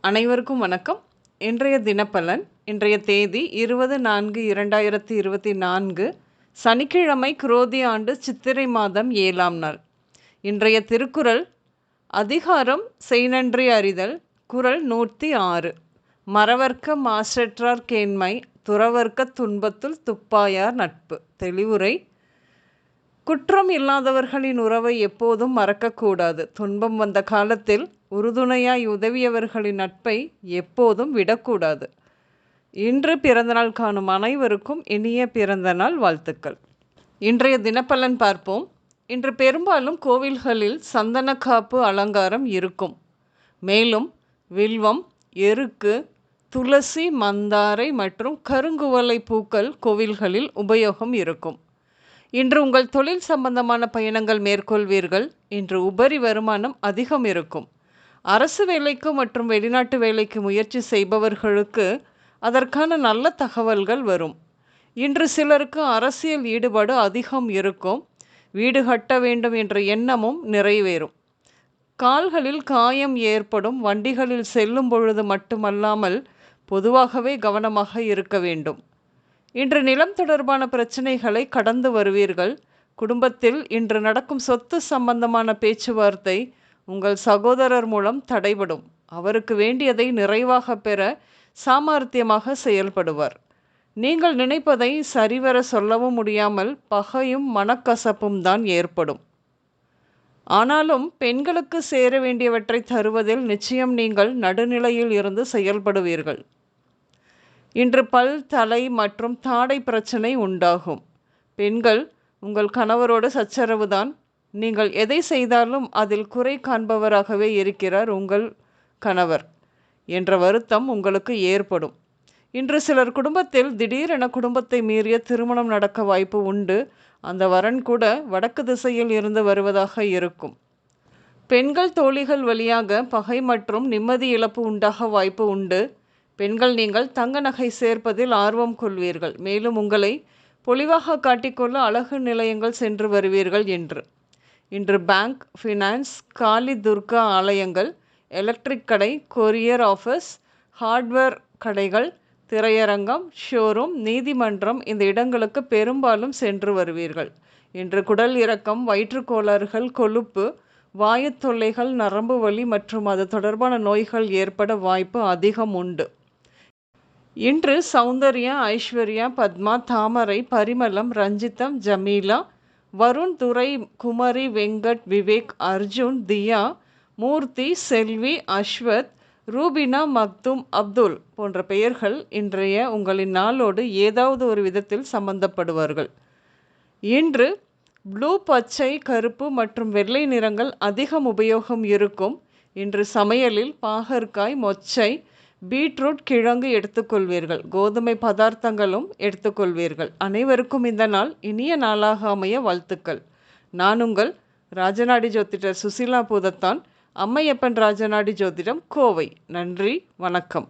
அனைவருக்கும் வணக்கம். இன்றைய தினப்பலன். இன்றைய தேதி 20/4/2024 சனிக்கிழமை, குரோதி ஆண்டு சித்திரை மாதம் 7ஆம் நாள். இன்றைய திருக்குறள் அதிகாரம் செய்நன்றி அறிதல். குறள் 106. மறவர்க்க மாசற்றார் கேண்மை துறவர்க்க துன்பத்துள் துப்பாயார் நட்பு. தெளிவுரை: குற்றம் இல்லாதவர்களின் உறவை எப்போதும் மறக்கக்கூடாது. துன்பம் வந்த காலத்தில் உறுதுணையாய் உதவியவர்களின் நட்பை எப்போதும் விடக்கூடாது. இன்று பிறந்தநாள் காணும் அனைவருக்கும் இனிய பிறந்தநாள் வாழ்த்துக்கள். இன்றைய தினப்பலன் பார்ப்போம். இன்று பெரும்பாலும் கோவில்களில் சந்தனக்காப்பு அலங்காரம் இருக்கும். மேலும் வில்வம், எருக்கு, துளசி, மந்தாரை மற்றும் கருங்குவளை பூக்கள் கோவில்களில் உபயோகம் இருக்கும். இன்று உங்கள் தொழில் சம்பந்தமான பயணங்கள் மேற்கொள்வீர்கள். இன்று உபரி வருமானம் அதிகம் இருக்கும். அரசு வேலைக்கு மற்றும் வெளிநாட்டு வேலைக்கு முயற்சி செய்பவர்களுக்கு அதற்கான நல்ல தகவல்கள் வரும். இன்று சிலருக்கு அரசியல் ஈடுபாடு அதிகம் இருக்கும். வீடு கட்ட வேண்டும் என்ற எண்ணமும் நிறைவேறும். கால்களில் காயம் ஏற்படும். வண்டிகளில் செல்லும் பொழுது மட்டுமல்லாமல் பொதுவாகவே கவனமாக இருக்க வேண்டும். இன்று நிலம் தொடர்பான பிரச்சனைகளை கடந்து வருவீர்கள். குடும்பத்தில் இன்று நடக்கும் சொத்து சம்பந்தமான பேச்சுவார்த்தை உங்கள் சகோதரர் மூலம் தடைபடும். அவருக்கு வேண்டியதை நிறைவாக பெற சாமர்த்தியமாக செயல்படுவார். நீங்கள் நினைப்பதை சரிவர சொல்லவும் முடியாமல் பகையும் மனக்கசப்பும் தான் ஏற்படும். ஆனாலும் பெண்களுக்கு சேர வேண்டியவற்றை தருவதில் நிச்சயம் நீங்கள் நடுநிலையில் இருந்து செயல்படுவீர்கள். இன்று பல், தலை மற்றும் தாடை பிரச்சனை உண்டாகும். பெண்கள், உங்கள் கணவரோடு சச்சரவுதான். நீங்கள் எதை செய்தாலும் அதில் குறை காண்பவராகவே இருக்கிறார் உங்கள் கணவர் என்ற வருத்தம் உங்களுக்கு ஏற்படும். இன்று சிலர் குடும்பத்தில் திடீரென குடும்பத்தை மீறிய திருமணம் நடக்க வாய்ப்பு உண்டு. அந்த வரன் கூட வடக்கு திசையில் இருந்து வருவதாக இருக்கும். பெண்கள் தோழிகள் வழியாக பகை மற்றும் நிம்மதி இழப்பு உண்டாக வாய்ப்பு உண்டு. பெண்கள், நீங்கள் தங்க நகை சேர்ப்பதில் ஆர்வம் கொள்வீர்கள். மேலும் உங்களை பொலிவாக காட்டிக்கொள்ள அழகு நிலையங்கள் சென்று வருவீர்கள். இன்று பேங்க், ஃபினான்ஸ், காளி துர்கா ஆலயங்கள், எலக்ட்ரிக் கடை, கொரியர் ஆஃபீஸ், ஹார்ட்வேர் கடைகள், திரையரங்கம், ஷோரூம், நீதிமன்றம் இந்த இடங்களுக்கு பெரும்பாலும் சென்று வருவீர்கள். இன்று குடல் இறக்கம், வயிற்றுக்கோளாறுகள், கொழுப்பு, வாயு தொல்லைகள், நரம்பு வலி மற்றும் அது தொடர்பான நோய்கள் ஏற்பட வாய்ப்பு அதிகம் உண்டு. இன்று சௌந்தர்யா, ஐஸ்வர்யா, பத்மா, தாமரை, பரிமளம், ரஞ்சிதம், ஜமீலா, வருண், துரை, குமரி, வெங்கட், விவேக், அர்ஜுன், தியா, மூர்த்தி, செல்வி, அஸ்வத், ரூபினா, மக்தும், அப்துல் போன்ற பெயர்கள் இன்றைய உங்களின் நாளோடு ஏதாவது ஒரு விதத்தில் சம்பந்தப்படுவார்கள். இன்று ப்ளூ, பச்சை, கருப்பு மற்றும் வெள்ளை நிறங்கள் அதிகம் உபயோகம் இருக்கும். இன்று சமையலில் பாகற்காய், மொச்சை, பீட்ரூட், கிழங்கு எடுத்துக்கொள்வீர்கள். கோதுமை பதார்த்தங்களும் எடுத்துக்கொள்வீர்கள். அனைவருக்கும் இந்த நாள் இனிய நாளாக அமைய வாழ்த்துக்கள். நான் உங்கள் ராஜநாடி ஜோதிடர் சுசீலா பூதத்தான், அம்மையப்பன் ராஜநாடி ஜோதிடம், கோவை. நன்றி, வணக்கம்.